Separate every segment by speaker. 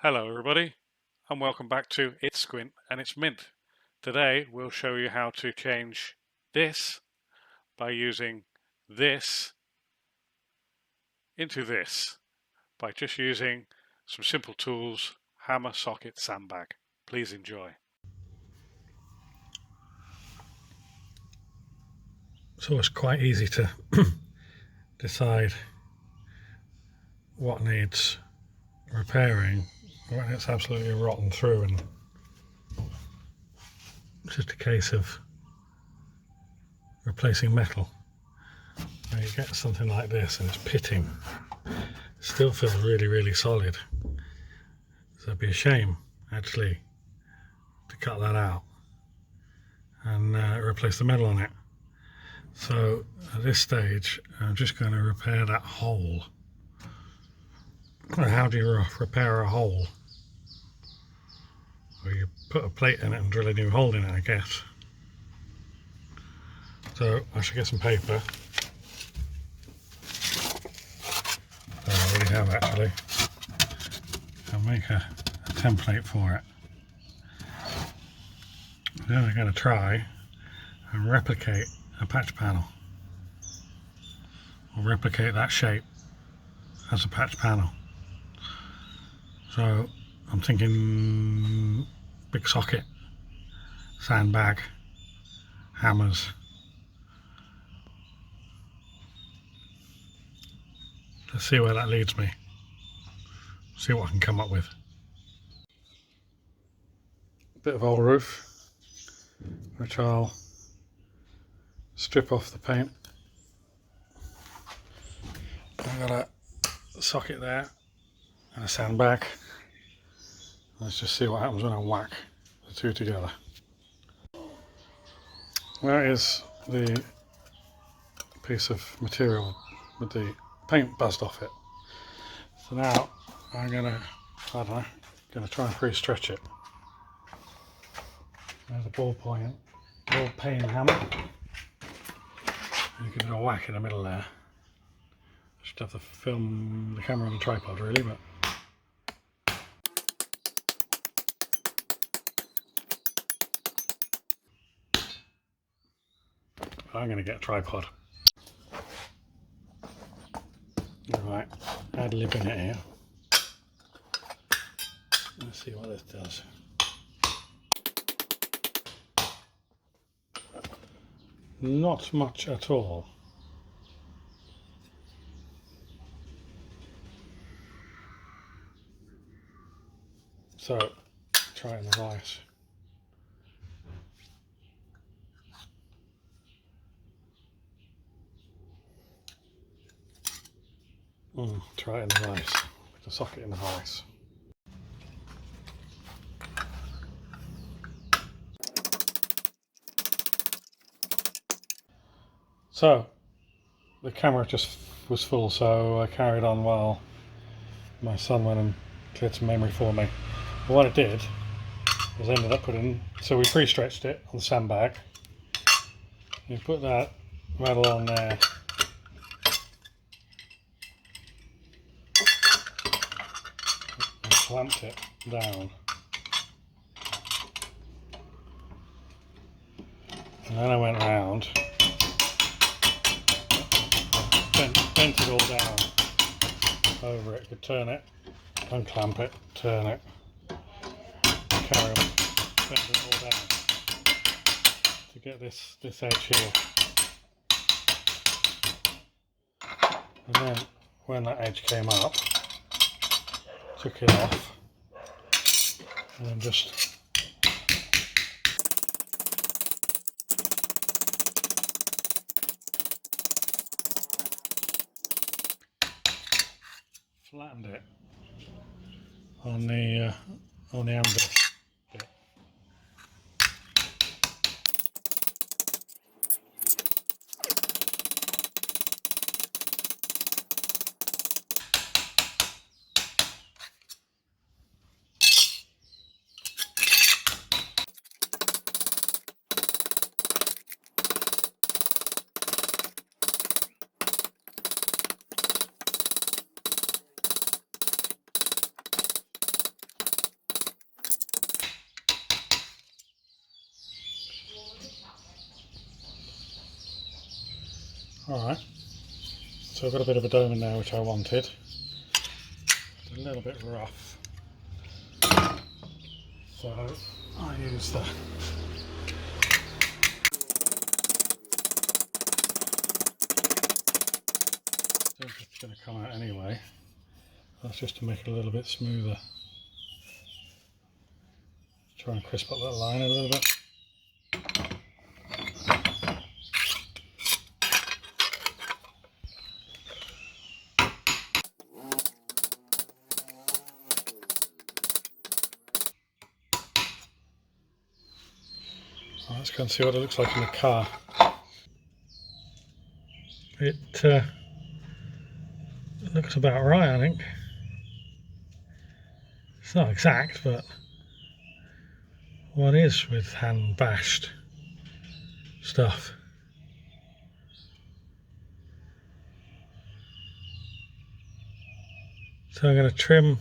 Speaker 1: Hello everybody and welcome back to It's Squint and It's Mint. Today we'll show you how to change this by using this into this by just using some simple tools, hammer, socket, sandbag. Please enjoy.
Speaker 2: So it's quite easy to decide what needs repairing when it's absolutely rotten through, and it's just a case of replacing metal. Now you get something like this and it's pitting. It still feels really solid, so it'd be a shame actually to cut that out and replace the metal on it. So at this stage I'm just going to repair that hole. How do you repair a hole? Well, you put a plate in it and drill a new hole in it, I guess. So I should get some paper. I already have actually. I'll make a template for it. Then I'm going to try and replicate a patch panel. Or replicate that shape as a patch panel. So I'm thinking big socket, sandbag, hammers. Let's see where that leads me. See what I can come up with. Bit of old roof, which I'll strip off the paint. I've got a socket there and a sandbag. Let's just see what happens when I whack the two together. There is the piece of material with the paint buzzed off it. So now I'm gonna try and pre-stretch it. There's a ball peen hammer. You can do a whack in the middle there. I should have to film the camera on the tripod really, but I'm going to get a tripod. Alright, add lip in it here. Let's see what this does. Not much at all. So, try it in the vise. Try it in the vise, with the socket in the vise. So, the camera just was full, so I carried on while my son went and cleared some memory for me. But what I did was I ended up putting, so we pre-stretched it on the sandbag. You put that metal on there. And clamped it down. And then I went round, bent it all down over it. You could turn it, unclamp it, turn it, carry on, bend it all down to get this edge here. And then when that edge came up, took it off and then just flattened it on the amber bit. Alright, so I've got a bit of a dome in there which I wanted. It's a little bit rough, so I use the it's going to come out anyway. That's just to make it a little bit smoother. Try and crisp up that line a little bit. Right, let's go and see what it looks like in the car. It looks about right, I think. It's not exact, but what is with hand bashed stuff. So I'm going to trim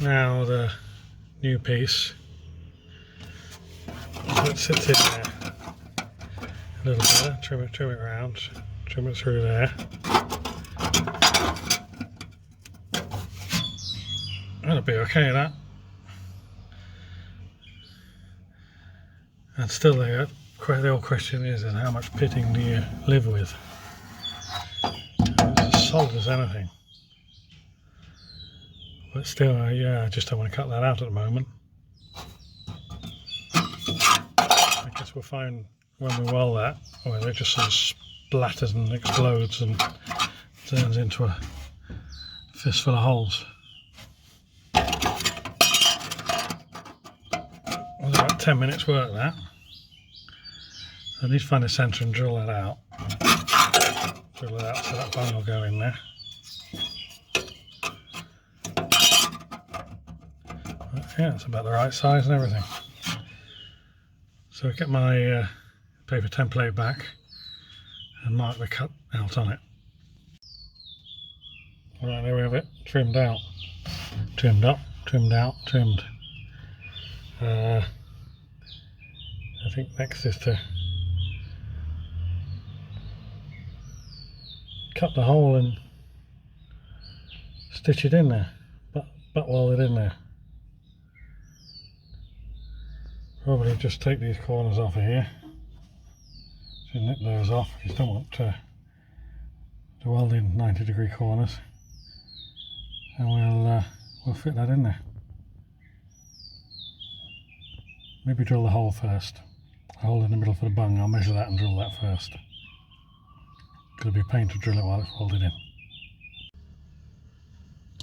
Speaker 2: now the new piece. So it sits in there a little better. Trim it round, trim it through there. That'll be okay, that. And still, the old question is how much pitting do you live with? It's as solid as anything. But still, yeah, I just don't want to cut that out at the moment. I guess we'll find when we weld that, whether it just sort of splatters and explodes and turns into a fistful of holes. It was about 10 minutes work, that. I need to find a centre and drill that out. Drill it out so that bung will go in there. But yeah, it's about the right size and everything. So I'll get my paper template back and mark the cut out on it. Alright, there we have it, trimmed out. Trimmed up, trimmed out, trimmed. I think next is to cut the hole and stitch it in there, butt weld it in there. Probably just take these corners off of here, so nip those off. You don't want to weld in 90-degree corners, and we'll fit that in there. Maybe drill the hole first. A hole in the middle for the bung. I'll measure that and drill that first. It'll be a pain to drill it while it's welded in.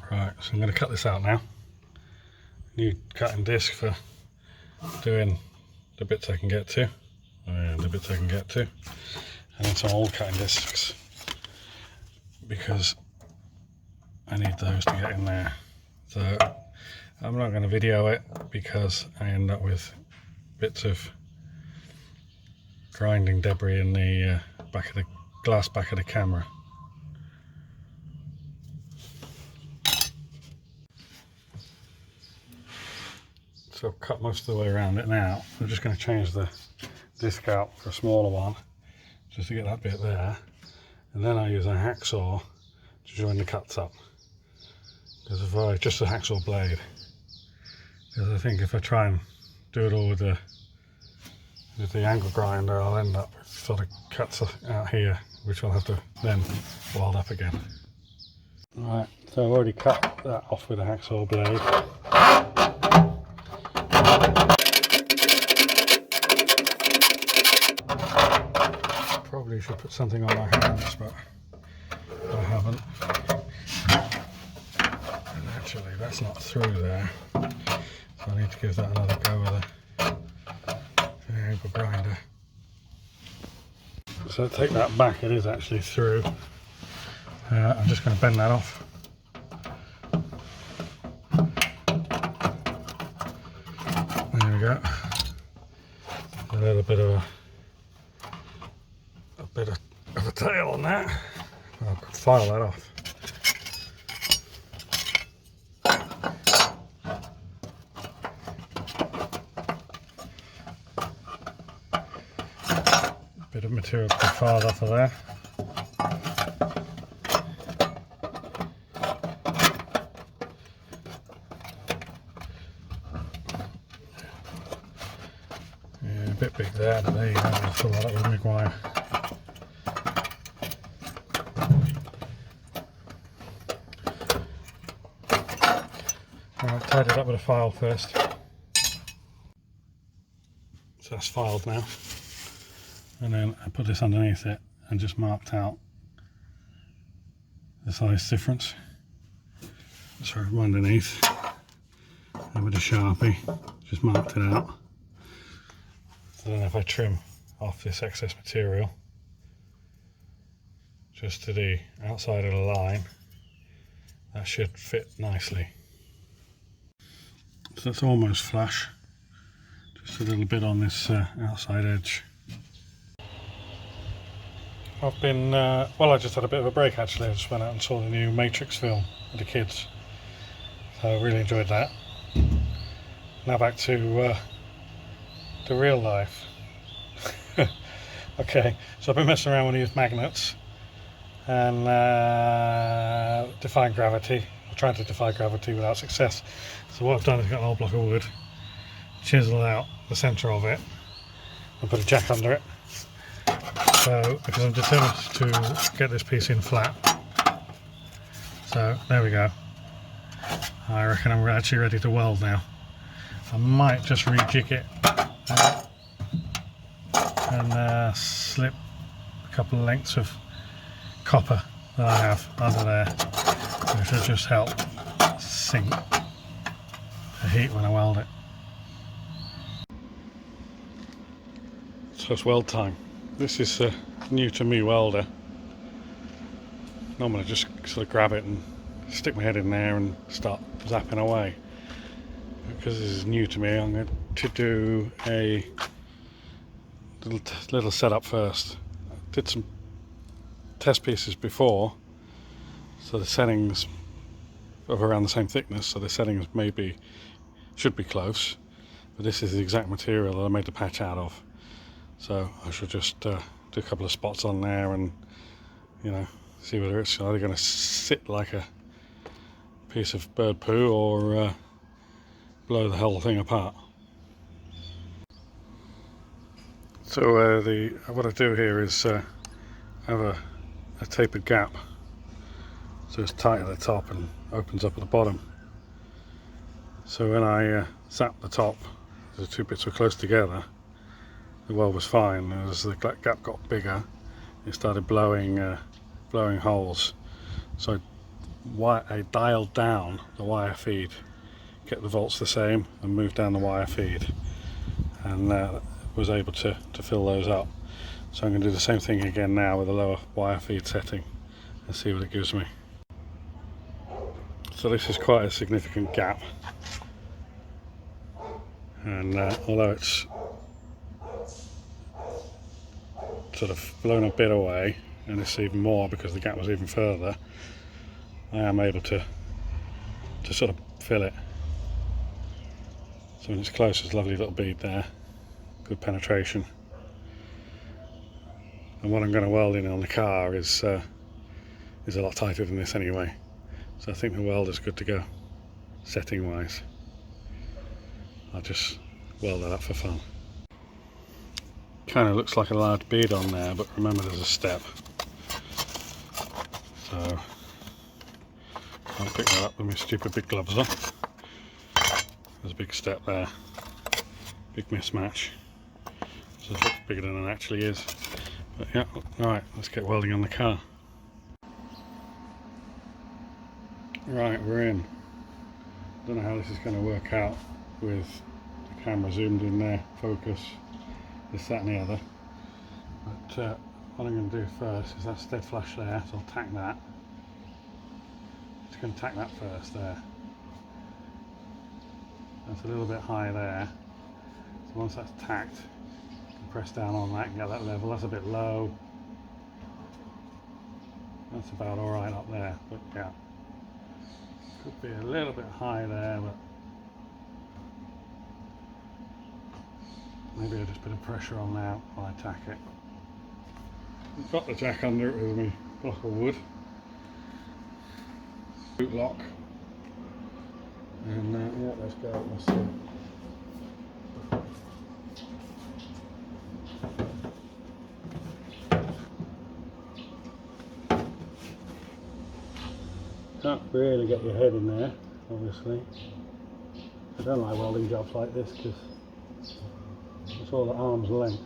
Speaker 2: Right, so I'm going to cut this out now. New cutting disc for doing the bits I can get to, and the bits I can get to, and then some old cutting discs because I need those to get in there. So I'm not going to video it because I end up with bits of grinding debris in the back of the glass back of the camera. So I've cut most of the way around it now. I'm just going to change the disc out for a smaller one just to get that bit there, and then I use a hacksaw to join the cuts up, because if I just a hacksaw blade, because I think if I try and do it all with the angle grinder, I'll end up with sort of cuts out here which I'll have to then weld up again. Right, so I've already cut that off with a hacksaw blade. Probably should put something on my hands, but I haven't. And actually, that's not through there, so I need to give that another go with the angle grinder. So take that back, it is actually through. I'm just going to bend that off. There we go. A little bit of a tail on that. I'll file that off. Bit of material to be filed off of there. a bit big there, but there you go, I'll fill that up with MIG wire. Alright, tied it up with a file first. So that's filed now. And then I put this underneath it and just marked out the size difference. So from underneath, and with a Sharpie, just marked it out. So then if I trim off this excess material, just to the outside of the line, that should fit nicely. So that's almost flush, just a little bit on this outside edge. I've been, well, I just had a bit of a break actually. I just went out and saw the new Matrix film with the kids, so I really enjoyed that. Now back to real life. Okay, so I've been messing around with these magnets and defying gravity, or trying to defy gravity without success. So what I've done is got an old block of wood, chisel out the centre of it and put a jack under it. So, because I'm determined to get this piece in flat, so there we go. I reckon I'm actually ready to weld now. I might just rejig it and slip a couple of lengths of copper that I have under there, which will just help sink the heat when I weld it. So it's weld time. This is new to me welder. Normally I just sort of grab it and stick my head in there and start zapping away. Because this is new to me, I'm going to do a little setup first. I did some test pieces before, so the settings of around the same thickness, so the settings should be close, but this is the exact material that I made the patch out of. So I should just do a couple of spots on there and, you know, see whether it's either going to sit like a piece of bird poo or blow the whole thing apart. So what I do here is have a tapered gap, so it's tight at the top and opens up at the bottom. So when I zap the top, the two bits were close together, the weld was fine. As the gap got bigger, it started blowing holes. So I dialed down the wire feed, kept the volts the same, and moved down the wire feed, and was able to fill those up. So I'm going to do the same thing again now with a lower wire feed setting and see what it gives me. So this is quite a significant gap, and although it's sort of blown a bit away, and it's even more because the gap was even further, I am able to sort of fill it. So when it's close, there's a lovely little bead there, good penetration. And what I'm going to weld in on the car is a lot tighter than this anyway, so I think the weld is good to go setting wise. I'll just weld that up for fun. Kind of looks like a large bead on there, but remember there's a step, so I'll pick that up with my stupid big gloves on. There's a big step there, big mismatch, so it looks bigger than it actually is. But yeah, alright, let's get welding on the car. Right, we're in. Don't know how this is going to work out with the camera zoomed in there, focus, this, that and the other. But what I'm going to do first is that stead flush there, so I'll tack that. Just going to tack that first there. That's a little bit high there. So once that's tacked, you can press down on that and get that level. That's a bit low. That's about alright up there, but yeah. Could be a little bit high there, but maybe I'll just put a pressure on there while I tack it. I've got the jack under it with my block of wood. Boot lock. And yeah, let's go. Let's see. Can't really get your head in there, obviously. I don't like welding jobs like this because it's all at arm's length.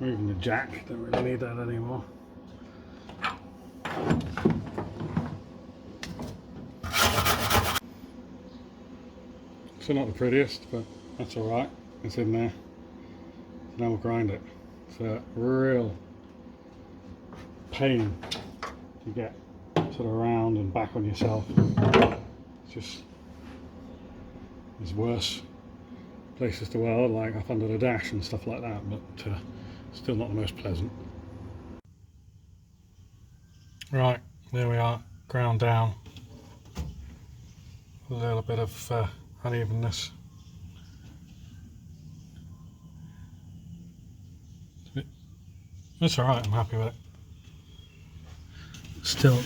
Speaker 2: Removing the jack, don't really need that anymore. Still not the prettiest, but that's alright. It's in there. So now we'll grind it. It's a real pain to get sort of around and back on yourself. It's just, there's worse places to weld, like up under the dash and stuff like that, but still not the most pleasant. Right, there we are, ground down. A little bit of unevenness. That's alright, I'm happy with it. Still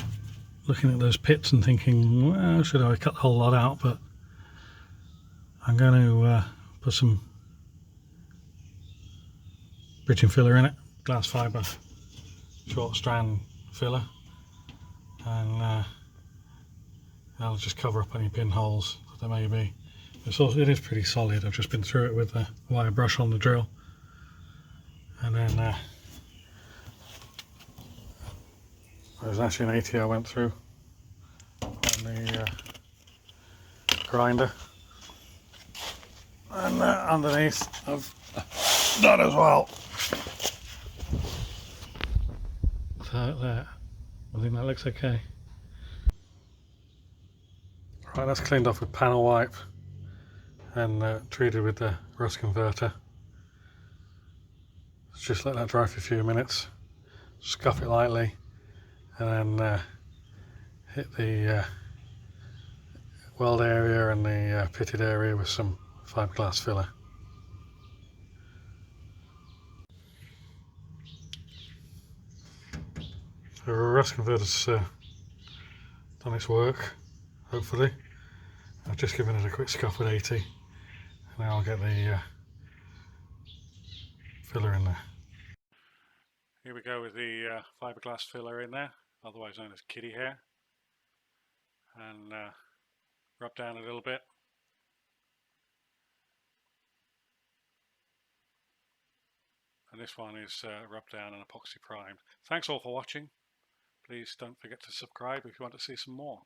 Speaker 2: looking at those pits and thinking, well, should I cut the whole lot out? But I'm going to put some bridging filler in it, glass fibre, short strand filler, and I'll just cover up any pinholes that there may be. It is pretty solid. I've just been through it with a wire brush on the drill, and then there's actually an 80 I went through on the grinder, and underneath I've done as well. So there, I think that looks okay. Right, that's cleaned off with panel wipe and treated with the rust converter. Just let that dry for a few minutes, scuff it lightly, and then hit the weld area and the pitted area with some fiberglass filler. The rust converter's done its work, hopefully. I've just given it a quick scuff with 80, and then I'll get the filler in there.
Speaker 1: Here we go with the fiberglass filler in there, otherwise known as kitty hair, and rub down a little bit. And this one is rubbed down and epoxy primed. Thanks all for watching. Please don't forget to subscribe if you want to see some more.